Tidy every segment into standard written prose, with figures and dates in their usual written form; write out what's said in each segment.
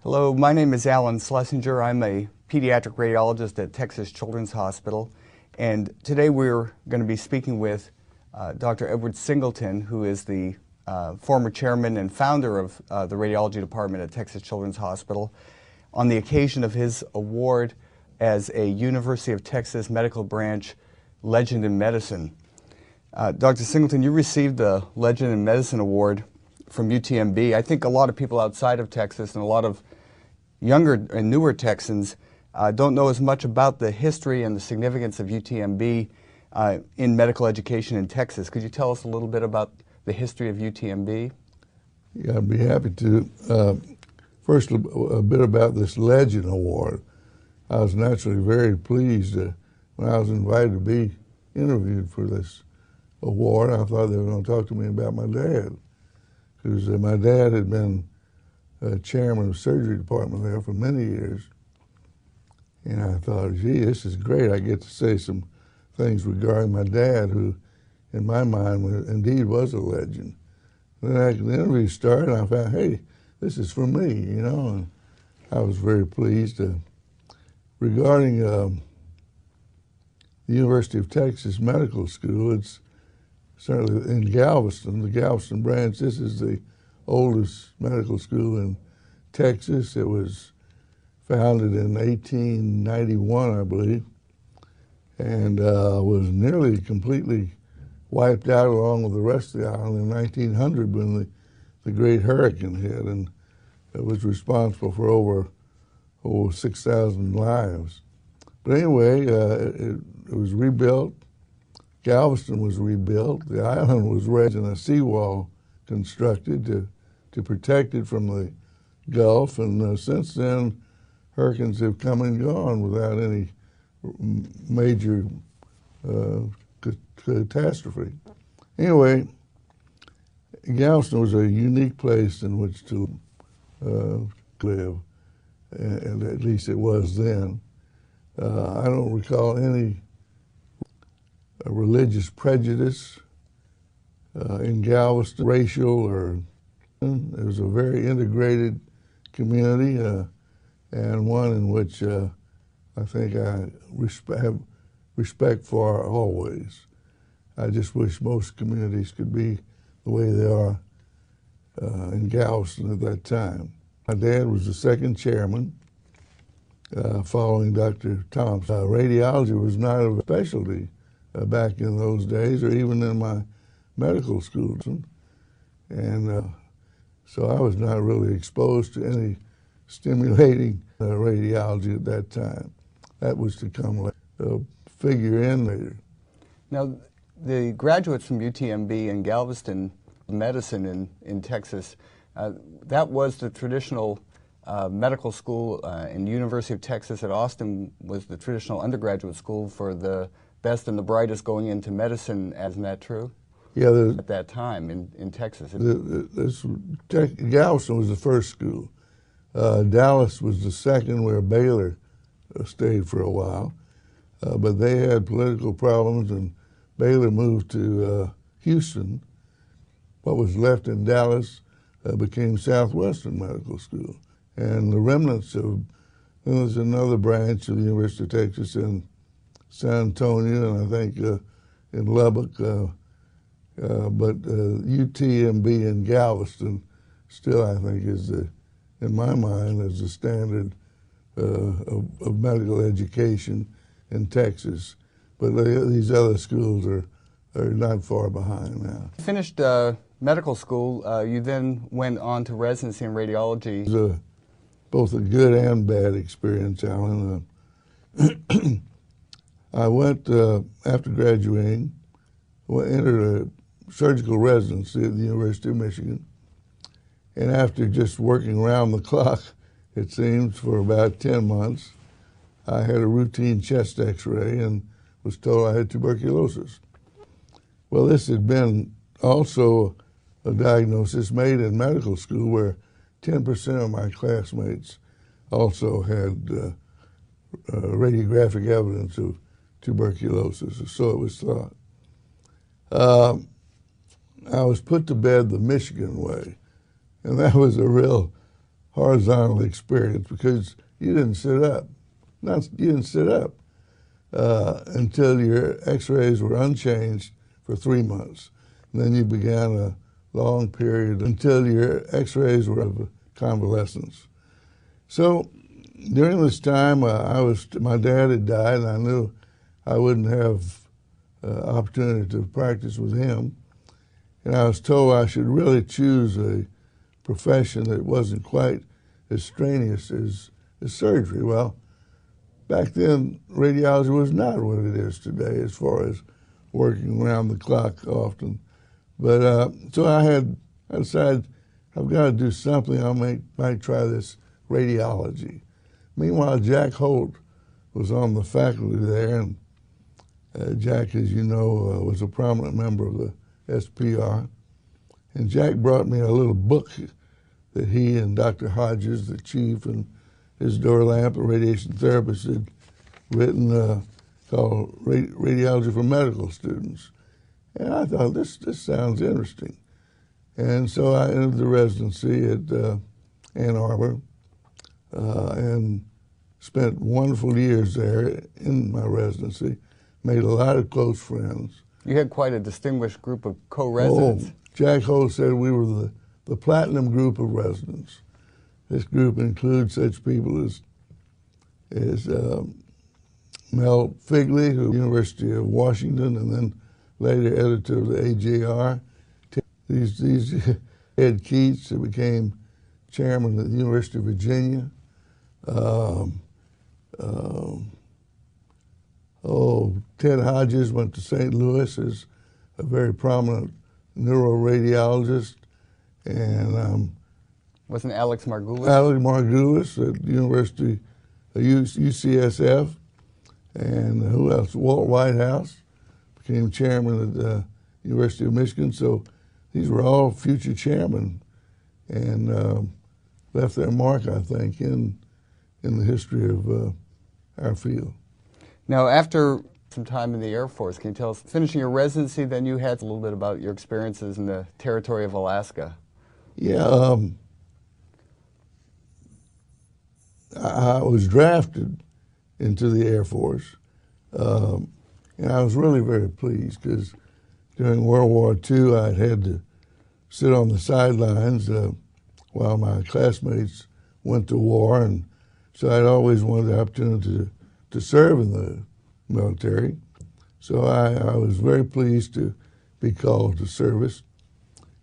Hello, my name is Alan Schlesinger. I'm a pediatric radiologist at Texas Children's Hospital, and today we're going to be speaking with Dr. Edward Singleton, who is the former chairman and founder of the radiology department at Texas Children's Hospital, on the occasion of his award as a University of Texas Medical Branch Legend in Medicine. Dr. Singleton, you received the Legend in Medicine Award from UTMB. I think a lot of people outside of Texas and a lot of younger and newer Texans don't know as much about the history and the significance of UTMB in medical education in Texas. Could you tell us a little bit about the history of UTMB? Yeah, I'd be happy to. First, a bit about this Legend Award. I was naturally very pleased when I was invited to be interviewed for this award. I thought they were going to talk to me about my dad, because my dad had been chairman of the surgery department there for many years. And I thought, gee, this is great. I get to say some things regarding my dad, who, in my mind, indeed was a legend. Then after the interview started, I found, hey, this is for me, you know, and I was very pleased. Regarding the University of Texas Medical School, it's certainly in Galveston, the Galveston branch. This is the oldest medical school in Texas. It was founded in 1891, I believe, and was nearly completely wiped out along with the rest of the island in 1900 when the great hurricane hit, and it was responsible for over 6,000 lives. But anyway, it was rebuilt. Galveston was rebuilt. The island was raised and a seawall constructed to protect it from the Gulf, and since then, hurricanes have come and gone without any major catastrophe. Anyway, Galveston was a unique place in which to live, and at least it was then. I don't recall any religious prejudice in Galveston, racial or. It was a very integrated community, and one in which I think I have respect for always. I just wish most communities could be the way they are in Galveston at that time. My dad was the second chairman, following Dr. Thompson. Radiology was not a specialty back in those days, or even in my medical school. And so I was not really exposed to any stimulating radiology at that time. That was to come figure in later. Now, the graduates from UTMB in Galveston medicine in Texas, that was the traditional medical school, and University of Texas at Austin was the traditional undergraduate school for the best and the brightest going into medicine. Isn't that true? Yeah, at that time in Texas. Galveston was the first school. Dallas was the second, where Baylor stayed for a while. But they had political problems, and Baylor moved to Houston. What was left in Dallas became Southwestern Medical School. And the remnants of, then there's another branch of the University of Texas in San Antonio, and I think in Lubbock. But UTMB in Galveston still, I think, is in my mind, is the standard of medical education in Texas. But these other schools are not far behind now. You finished medical school. You then went on to residency in radiology. It was both a good and bad experience, Alan. I went, after graduating, entered a surgical residency at the University of Michigan. And after just working around the clock, it seems, for about 10 months, I had a routine chest x-ray and was told I had tuberculosis. Well, this had been also a diagnosis made in medical school, where 10% of my classmates also had radiographic evidence of tuberculosis, or so it was thought. I was put to bed the Michigan way, and that was a real horizontal experience because you didn't sit up. You didn't sit up until your x-rays were unchanged for 3 months. And then you began a long period until your x-rays were of convalescence. So during this time, my dad had died, and I knew I wouldn't have opportunity to practice with him. And I was told I should really choose a profession that wasn't quite as strenuous as surgery. Well, back then, radiology was not what it is today as far as working around the clock often. But so I decided I've got to do something. Might try this radiology. Meanwhile, Jack Holt was on the faculty there, and Jack, as you know, was a prominent member of the SPR. And Jack brought me a little book that he and Dr. Hodges, the chief, and his door lamp, a radiation therapist, had written called Radiology for Medical Students. And I thought, this sounds interesting. And so I entered the residency at Ann Arbor and spent wonderful years there in my residency, made a lot of close friends. You had quite a distinguished group of co-residents. Oh, Jack Holt said we were the platinum group of residents. This group includes such people as Mel Figley, who University of Washington, and then later editor of the AJR. These Ed Keats, who became chairman of the University of Virginia. Ted Hodges went to St. Louis as a very prominent neuroradiologist, and wasn't Alex Margulis? Alex Margulis at the University of UCSF, and who else? Walt Whitehouse became chairman at the University of Michigan. So these were all future chairmen, and left their mark, I think, in the history of our field. Now, after some time in the Air Force, can you tell us, finishing your residency, then you had a little bit about your experiences in the territory of Alaska? Yeah, I was drafted into the Air Force, and I was really very pleased because during World War II, I'd had to sit on the sidelines while my classmates went to war, and so I'd always wanted the opportunity to serve in the military. So I was very pleased to be called to service,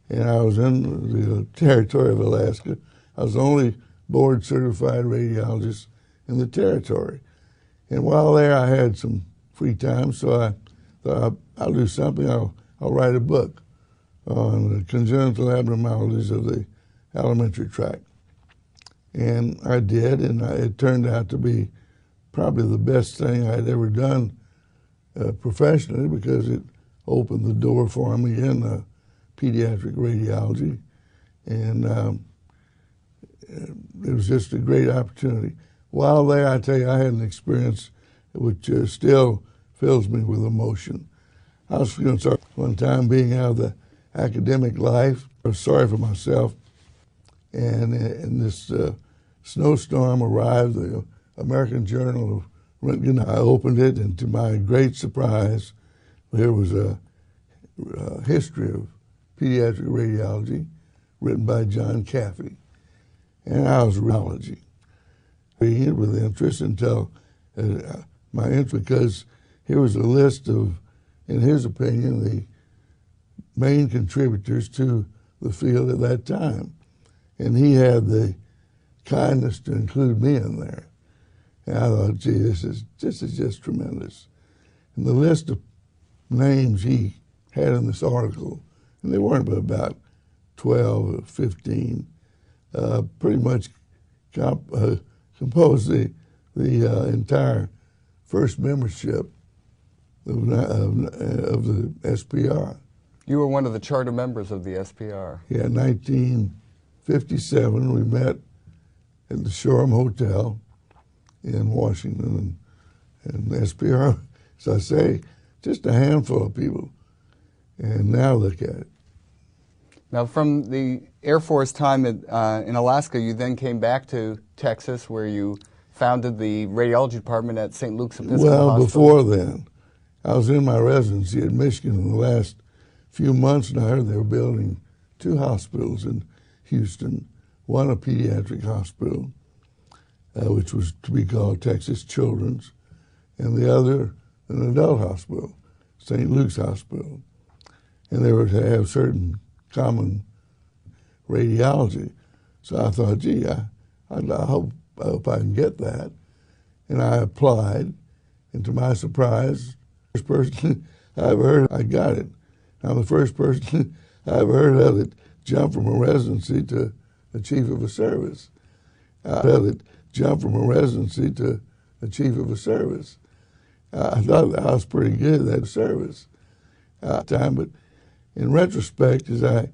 and I was in the territory of Alaska. I was the only board-certified radiologist in the territory. And while there, I had some free time, so I thought I'll do something. I'll write a book on the congenital abnormalities of the alimentary tract. And I did, and it turned out to be probably the best thing I'd ever done professionally, because it opened the door for me in pediatric radiology. And it was just a great opportunity. While there, I tell you, I had an experience which still fills me with emotion. I was going to start one time being out of the academic life. I was sorry for myself. And this snowstorm arrived, the American Journal of Röntgen. I opened it, and to my great surprise, there was a history of pediatric radiology written by John Caffey. And I was radiology. Reading it with interest until my interest, because here was a list of, in his opinion, the main contributors to the field at that time. And he had the kindness to include me in there. And I thought, gee, this is just tremendous. And the list of names he had in this article, and they weren't but about 12 or 15, pretty much composed the entire first membership of the SPR. You were one of the charter members of the SPR. Yeah, 1957, we met at the Shoreham Hotel in Washington, and the SPR, as I say, just a handful of people. And now look at it. Now, from the Air Force time in Alaska, you then came back to Texas, where you founded the radiology department at St. Luke's Episcopal Well, Hospital. before then, I was in my residency at Michigan in the last few months, and I heard they were building 2 hospitals in Houston, one a pediatric hospital, which was to be called Texas Children's, and the other an adult hospital, St. Luke's Hospital. And they were to have certain common radiology. So I thought, gee, I hope I can get that. And I applied, and to my surprise, the first person I ever heard, I got it. I'm the first person I ever heard of that jumped from a residency to the chief of a service. Jumped from a residency to the chief of a service. I thought I was pretty good at that service time, but in retrospect, as I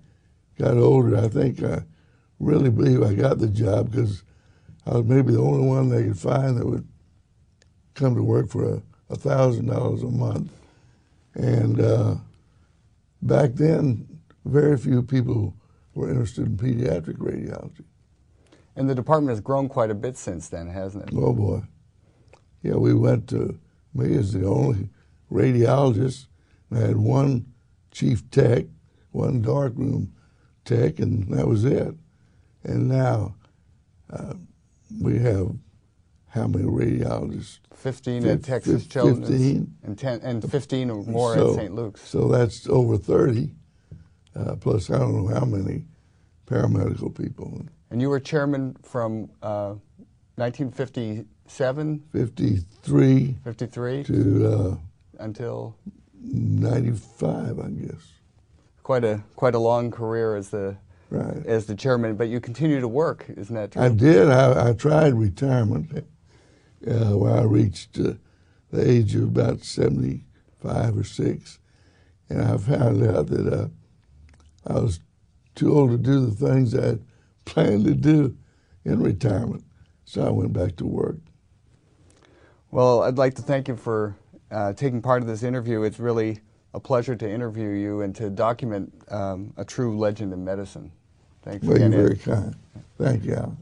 got older, I think I really believe I got the job because I was maybe the only one they could find that would come to work for $1,000 a month. And back then, very few people were interested in pediatric radiology. And the department has grown quite a bit since then, hasn't it? Oh, boy. Yeah, we went to, me as the only radiologist, and I had one chief tech, one darkroom tech, and that was it. And now we have how many radiologists? 15 at Texas Children's. 15. And 15 or more at St. Luke's. So that's over 30, plus I don't know how many paramedical people. And you were chairman from 1957? 53. 53? To until 95, I guess. Quite a long career as the chairman, but you continue to work, isn't that true? I did. I tried retirement when I reached the age of about 75 or 6, and I found out that I was too old to do the things I had planned to do in retirement, so I went back to work. Well, I'd like to thank you for taking part of this interview. It's really a pleasure to interview you and to document a true legend in medicine. Thanks again. Well, you're very kind. Thank you, Al.